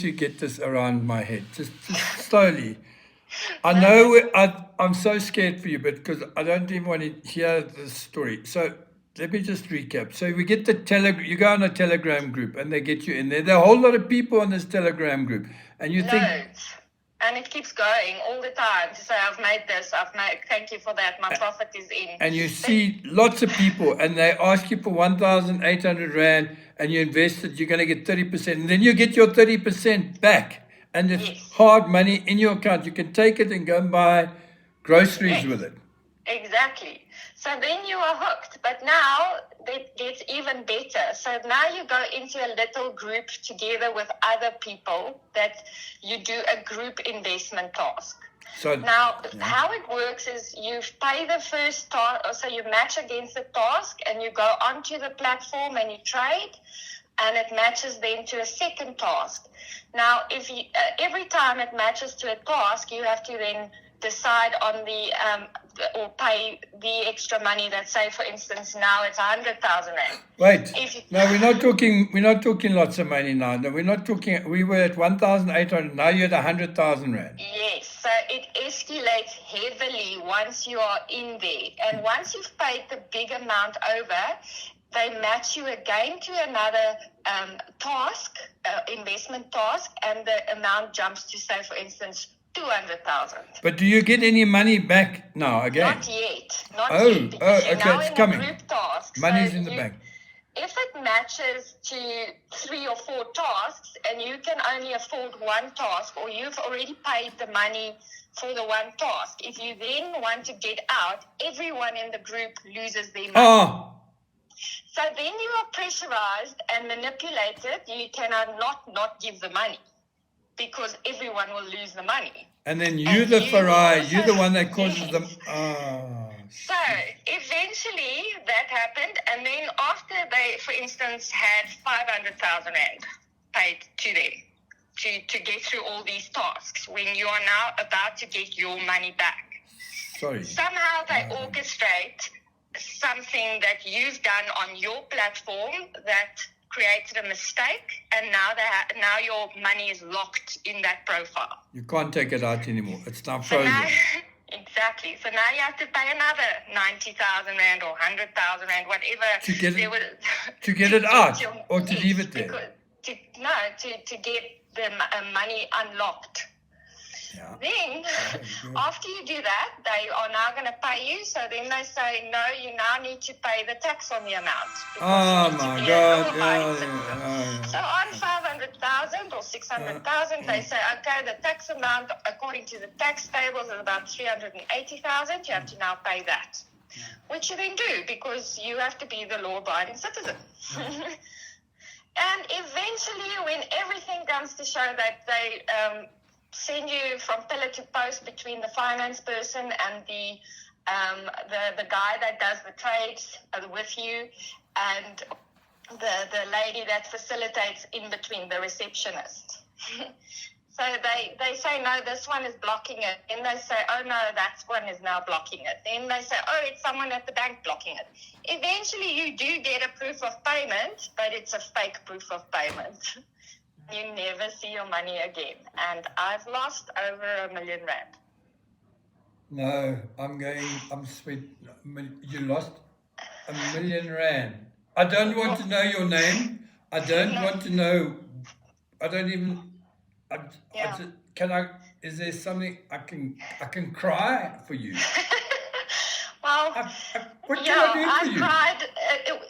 to get this around my head, just slowly. I know I'm so scared for you, but because I don't even want to hear the story. So let me just recap. So we get the telegram. You go on a Telegram group, and they get you in there. There are a whole lot of people on this Telegram group, and you think, Loads. And it keeps going all the time to say, I've made this, thank you for that, my profit is in. and you see lots of people, and they ask you for 1,800 rand, and you invest it. You're going to get 30%, and then you get your 30% back, and it's Yes. hard money in your account. You can take it and go and buy groceries Yes. with it. Exactly. So then you are hooked. But now it gets even better. So now you go into a little group together with other people that you do a group investment task. So Now, how it works is you pay the first task, so you match against the task, and you go onto the platform and you trade, and it matches then to a second task. Now, if you, every time it matches to a task, you have to then decide on or pay the extra money that, say, for instance, now it's 100,000 rand. Wait, no, we're not talking lots of money now. No, we're not talking. We were at 1,800. Now you're at 100,000 rand. Yes, so it escalates heavily once you are in there, and once you've paid the big amount over, they match you again to another task, investment task, and the amount jumps to, say, for instance, 200,000. But do you get any money back now again? Not yet. Not yet. Because you're Okay, now it's in coming. a group task. Money's So in the bank. If it matches to 3 or 4 tasks and you can only afford one task, or you've already paid the money for the one task, if you then want to get out, everyone in the group loses their money. Oh, So then you are pressurized and manipulated. You cannot not give the money, because everyone will lose the money. and then you're the Farai, you're the one that causes Yes. them. Oh, So eventually that happened, and then after they, for instance, had 500,000 rand paid to them to get through all these tasks, when you are now about to get your money back, sorry. somehow they orchestrate something that you've done on your platform that created a mistake, and now your money is locked in that profile. You can't take it out anymore. It's now So frozen. now, exactly. So now you have to pay another 90,000 rand or 100,000 rand, whatever. To get it- there was, to get it out, your- or to yes, leave it there? To get the money unlocked. Yeah. Then, after you do that, they are now going to pay you. So then they say, no, you now need to pay the tax on the amount. Oh because you need to my be a God! law-abiding Yeah, citizen. yeah. So on 500,000 or 600,000, they say, okay, the tax amount according to the tax tables is about 380,000. You have to now pay that, which you then do because you have to be the law-abiding citizen. And eventually, when everything comes to show that they send you from pillar to post between the finance person and the guy that does the trades with you, and the lady that facilitates in between, the receptionist. So they say, no, this one is blocking it. Then they say, oh, no, that one is now blocking it. Then they say, oh, it's someone at the bank blocking it. Eventually, you do get a proof of payment, but it's a fake proof of payment. You never see your money again. And I've lost over 1 million rand. No, I'm sweet. You lost 1 million rand. I don't want to know your name. I don't want to know. I don't even. Yeah. Is there something I can cry for you? Well, what can I do for I've you? cried.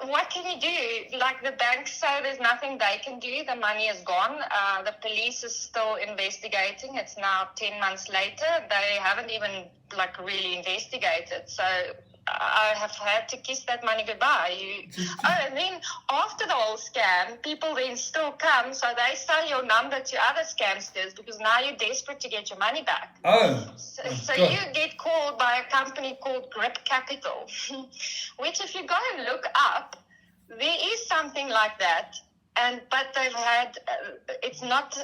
What can you do? Like the bank say there's nothing they can do. The money is gone. The police is still investigating. It's now 10 months later. They haven't even really investigated. So I have had to kiss that money goodbye. And then after the whole scam, people then still come, so they sell your number to other scamsters because now you're desperate to get your money back. Oh. So you get called by a company called Grip Capital, which if you go and look up, there is something like that, but they've had, it's not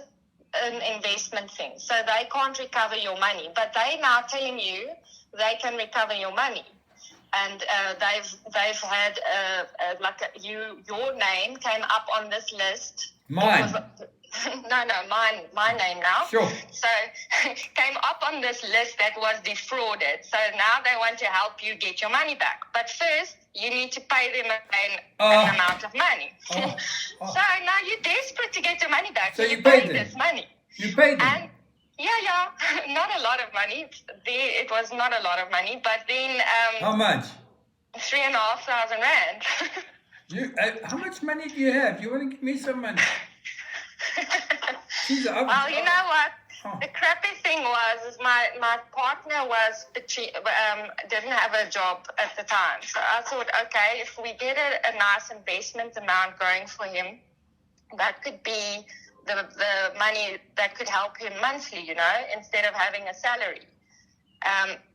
an investment thing, so they can't recover your money, but they now telling you they can recover your money. And they've had your name came up on this list. Mine. my name now. Sure. So came up on this list that was defrauded. So now they want to help you get your money back. But first, you need to pay them an amount of money. So now you're desperate to get your money back. So you pay paid them? this money. You paid them? And yeah, not a lot of money. It was not a lot of money, but then How much? 3,500 rand. How much money do you have? You want to give me some money? Well, you know what? The crappy thing is my partner didn't have a job at the time. So I thought, okay, if we get a nice investment amount going for him, that could be the money that could help him monthly, instead of having a salary.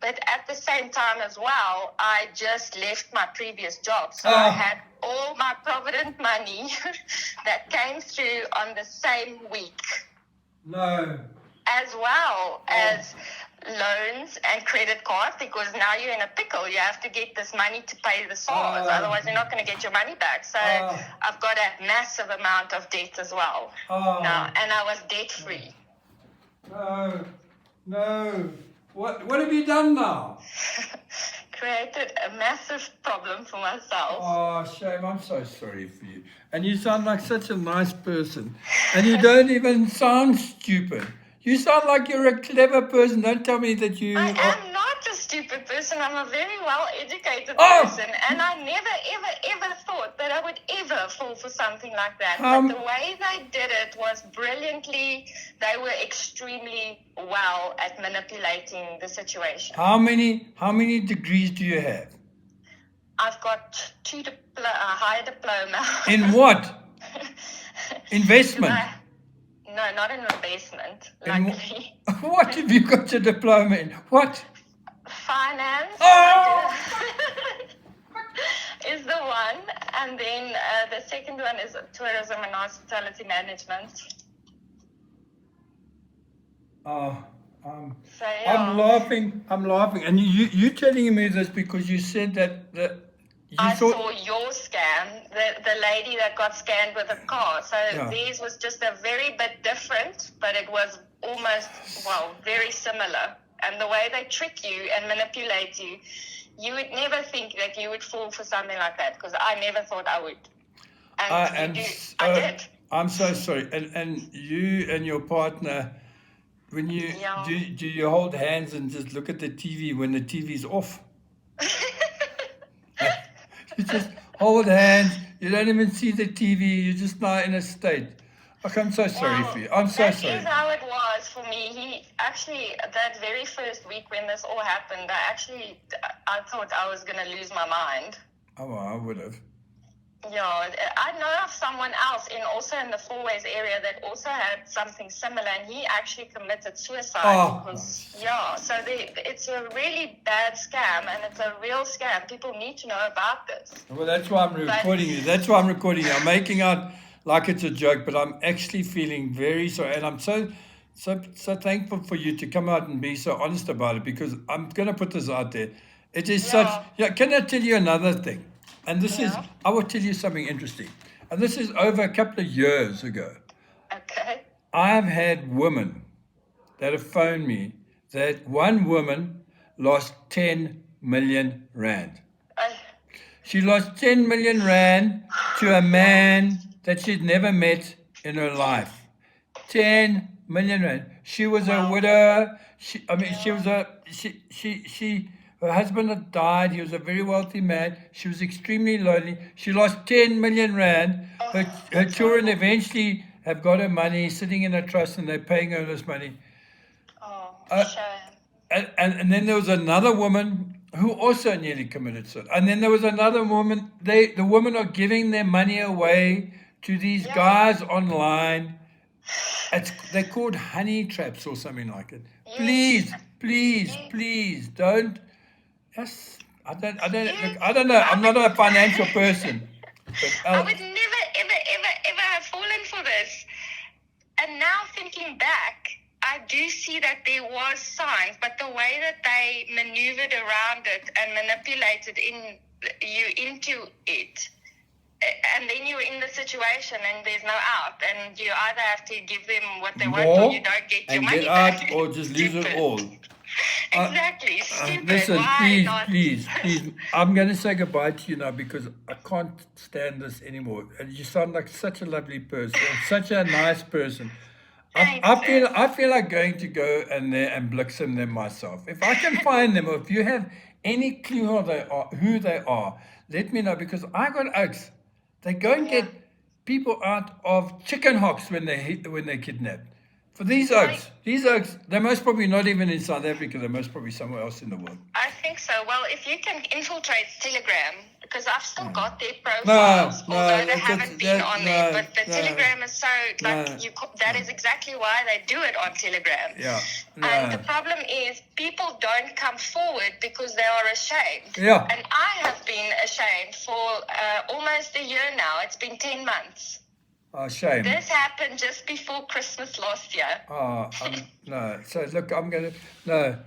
But at the same time as well, I just left my previous job. So I had all my Provident money that came through on the same week. No. As well as loans and credit cards, because now you're in a pickle. You have to get this money to pay the SARS. Otherwise, you're not going to get your money back. So I've got a massive amount of debt as well now, and I was debt-free. No. What have you done now? Created a massive problem for myself. Oh, shame. I'm so sorry for you. And you sound like such a nice person. And you don't even sound stupid. You sound like you're a clever person. Don't tell me that you... I am not a stupid person. I'm a very well-educated person. And I never, ever, ever thought that I would ever fall for something like that. But the way they did it was brilliantly. They were extremely well at manipulating the situation. How many degrees do you have? I've got a higher diploma. In what? Investment? No, not in investment, luckily. What have you got your diploma in? What? Finance is the one. And then the second one is tourism and hospitality management. So, yeah. I'm laughing. And you're telling me this because you said that I saw your scam, the lady that got scammed with a car. So theirs was just a very bit different, but it was almost, very similar. And the way they trick you and manipulate you, you would never think that you would fall for something like that, because I never thought I would. And I did. I'm so sorry. And you and your partner, when you do you hold hands and just look at the TV when the TV's off? You just hold hands. You don't even see the TV. You're just not in a state. Look, I'm so sorry for you. I'm so sorry. That is how it was for me. He actually, that very first week when this all happened, I thought I was going to lose my mind. Oh, well, I would have. Yeah, I know of someone else also in the Fourways area that also had something similar, and he actually committed suicide. So it's a really bad scam, and it's a real scam. People need to know about this. Well, that's why I'm recording you. That's why I'm recording you. I'm making out like it's a joke, but I'm actually feeling very sorry, and I'm so thankful for you to come out and be so honest about it, because I'm going to put this out there. It is such. Yeah, can I tell you another thing? And this is, I will tell you something interesting. And this is over a couple of years ago. Okay. I've had women that have phoned me that one woman lost 10 million rand. She lost 10 million rand to a man that she'd never met in her life. 10 million rand. She was a widow. Her husband had died. He was a very wealthy man. She was extremely lonely. She lost 10 million rand. Her children eventually have got her money sitting in a trust, and they're paying her this money. Shame. And then there was another woman who also nearly committed suicide. And then there was another woman. The women are giving their money away to these guys online. They're called honey traps or something like it. Yes. Please don't. Yes, I don't know. I'm not a financial person. I would never, ever have fallen for this. And now thinking back, I do see that there was signs, but the way that they maneuvered around it and manipulated you into it, and then you're in the situation and there's no out, and you either have to give them what they want or more you don't get your and money get out, back. or just lose it Stupid. all. Exactly, stupid. Listen, Why please, not? please, please. I'm going to say goodbye to you now because I can't stand this anymore. And you sound like such a lovely person, such a nice person. Thanks, I feel like going to go and there and blixen them myself. If I can find them, or if you have any clue who they are, let me know because I got oaks. They go and Yeah. get people out of chicken hawks when they kidnap. For these Right. oaks, they're most probably not even in South Africa. They're most probably somewhere else in the world. I think so. Well, if you can infiltrate Telegram, because I've still got their No, profiles, no, although they that's- haven't been that- on no, there. But the no, Telegram is so like no, that is exactly why they do it on Telegram. Yeah, And no. the problem is people don't come forward because they are ashamed. Yeah. And I have been ashamed for almost a year now. It's been 10 months. Oh, shame. This happened just before Christmas last year. No. So look, I'm gonna no.